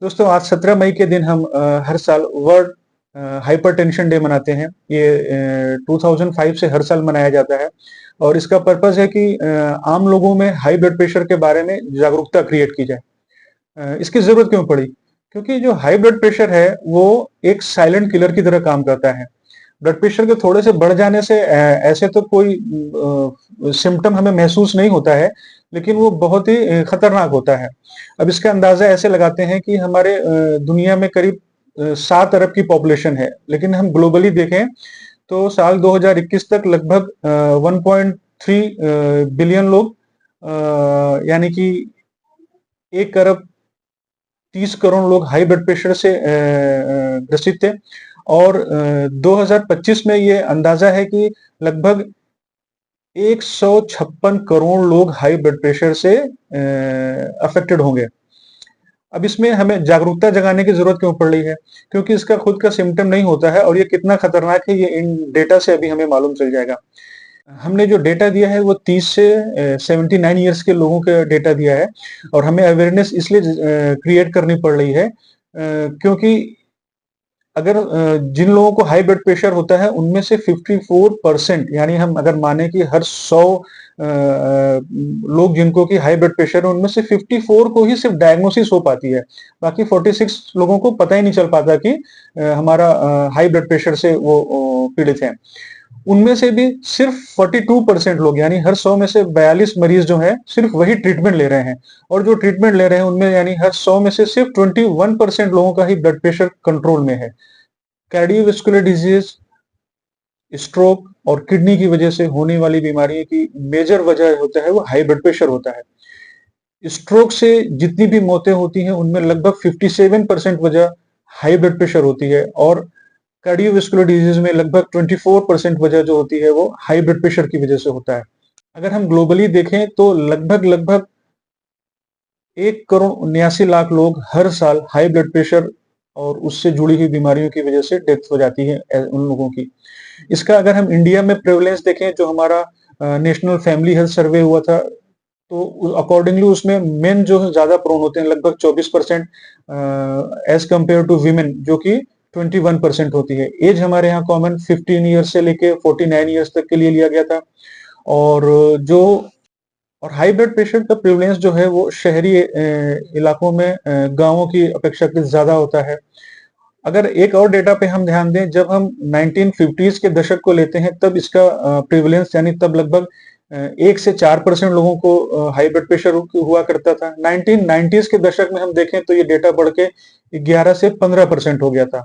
दोस्तों आज 17 मई के दिन हम हर साल वर्ल्ड हाइपरटेंशन डे मनाते हैं। ये 2005 से हर साल मनाया जाता है और इसका पर्पस है कि आम लोगों में हाई ब्लड प्रेशर के बारे में जागरूकता क्रिएट की जाए। इसकी जरूरत क्यों पड़ी? क्योंकि जो हाई ब्लड प्रेशर है वो एक साइलेंट किलर की तरह काम करता है। ब्लड प्रेशर के थोड़े से बढ़ जाने से ऐसे तो कोई सिम्टम हमें महसूस नहीं होता है, लेकिन वो बहुत ही खतरनाक होता है। अब इसका अंदाजा ऐसे लगाते हैं कि हमारे दुनिया में करीब 7 अरब की पॉपुलेशन है, लेकिन हम ग्लोबली देखें तो साल 2021 तक लगभग 1.3 बिलियन लोग, यानी कि 1 अरब 30 करोड़ लोग हाई ब्लड प्रेशर से ग्रसित थे। और 2025 में ये अंदाजा है कि लगभग 156 करोड़ लोग हाई ब्लड प्रेशर से अफेक्टेड होंगे। अब इसमें हमें जागरूकता जगाने की जरूरत क्यों पड़ रही है? क्योंकि इसका खुद का सिम्टम नहीं होता है और ये कितना खतरनाक है ये इन डेटा से अभी हमें मालूम चल जाएगा। हमने जो डेटा दिया है वो 30 से 79 ईयर्स के लोगों का डेटा दिया है और हमें अवेयरनेस इसलिए क्रिएट करनी पड़ रही है क्योंकि अगर जिन लोगों को हाई ब्लड प्रेशर होता है उनमें से 54%, यानी हम अगर माने कि हर 100 लोग जिनको कि हाई ब्लड प्रेशर है उनमें से 54 को ही सिर्फ डायग्नोसिस हो पाती है। बाकी 46 लोगों को पता ही नहीं चल पाता कि हमारा हाई ब्लड प्रेशर से वो पीड़ित हैं। उनमें से भी सिर्फ 42% लोग, यानी हर 100 में से 42 मरीज जो है सिर्फ वही ट्रीटमेंट ले रहे हैं। और जो ट्रीटमेंट ले रहे हैं उनमें यानी हर 100 में से सिर्फ 21% लोगों का ही ब्लड प्रेशर कंट्रोल में है। कार्डियोवास्कुलर डिजीज, स्ट्रोक और किडनी की वजह से होने वाली बीमारियों की मेजर वजह होता है वो हाई ब्लड प्रेशर होता है। स्ट्रोक से जितनी भी मौतें होती हैं उनमें लगभग 57% वजह हाई ब्लड प्रेशर होती है और कार्डियोवास्कुलर डिजीज में लगभग 24% वजह जो होती है वो हाई ब्लड प्रेशर की वजह से होता है। अगर हम ग्लोबली देखें तो लगभग 1 करोड़ 79 लाख लोग हर साल हाई ब्लड प्रेशर और उससे जुड़ी हुई बीमारियों की वजह से डेथ हो जाती है उन लोगों की। इसका अगर हम इंडिया में प्रेवलेंस देखें, जो हमारा नेशनल फैमिली हेल्थ सर्वे हुआ था, तो अकॉर्डिंगली उसमें मेन जो है ज्यादा प्रोन होते हैं, लगभग 24% एज कंपेयर टू वीमेन जो कि 21% होती है। एज हमारे यहाँ कॉमन 15 ईयर्स से लेके 49 ईयर्स तक के लिए लिया गया था। और जो और हाई ब्लड प्रेशर का प्रेवलेंस जो है वो शहरी इलाकों में गांवों की अपेक्षाकृत ज्यादा होता है। अगर एक और डेटा पे हम ध्यान दें, जब हम 1950s के दशक को लेते हैं तब इसका प्रेवलेंस यानी तब लगभग 1 से 4% लोगों को हाई ब्लड प्रेशर हुआ करता था। 1990s के दशक में हम देखें तो ये डेटा बढ़ के 11 से 15% हो गया था।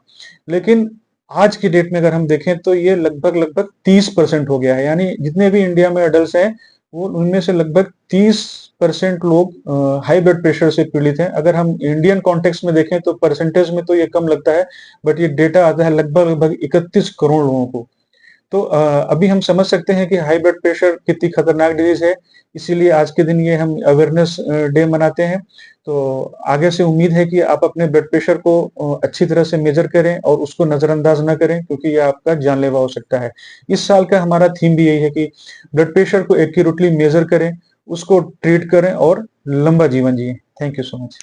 लेकिन आज की डेट में अगर हम देखें तो ये लगभग 30% हो गया है। यानी जितने भी इंडिया में अडल्ट हैं वो उनमें से लगभग 30% लोग हाई ब्लड प्रेशर से पीड़ित हैं। अगर हम इंडियन कॉन्टेक्स्ट में देखें तो परसेंटेज में तो ये कम लगता है, बट ये डेटा आता है लगभग 31 करोड़ लोगों को। तो अभी हम समझ सकते हैं कि हाई ब्लड प्रेशर कितनी खतरनाक डिजीज है, इसीलिए आज के दिन ये हम अवेयरनेस डे मनाते हैं। तो आगे से उम्मीद है कि आप अपने ब्लड प्रेशर को अच्छी तरह से मेजर करें और उसको नजरअंदाज ना करें, क्योंकि ये आपका जानलेवा हो सकता है। इस साल का हमारा थीम भी यही है कि ब्लड प्रेशर को एक्यूरेटली मेजर करें, उसको ट्रीट करें और लंबा जीवन जिए। Thank you so much.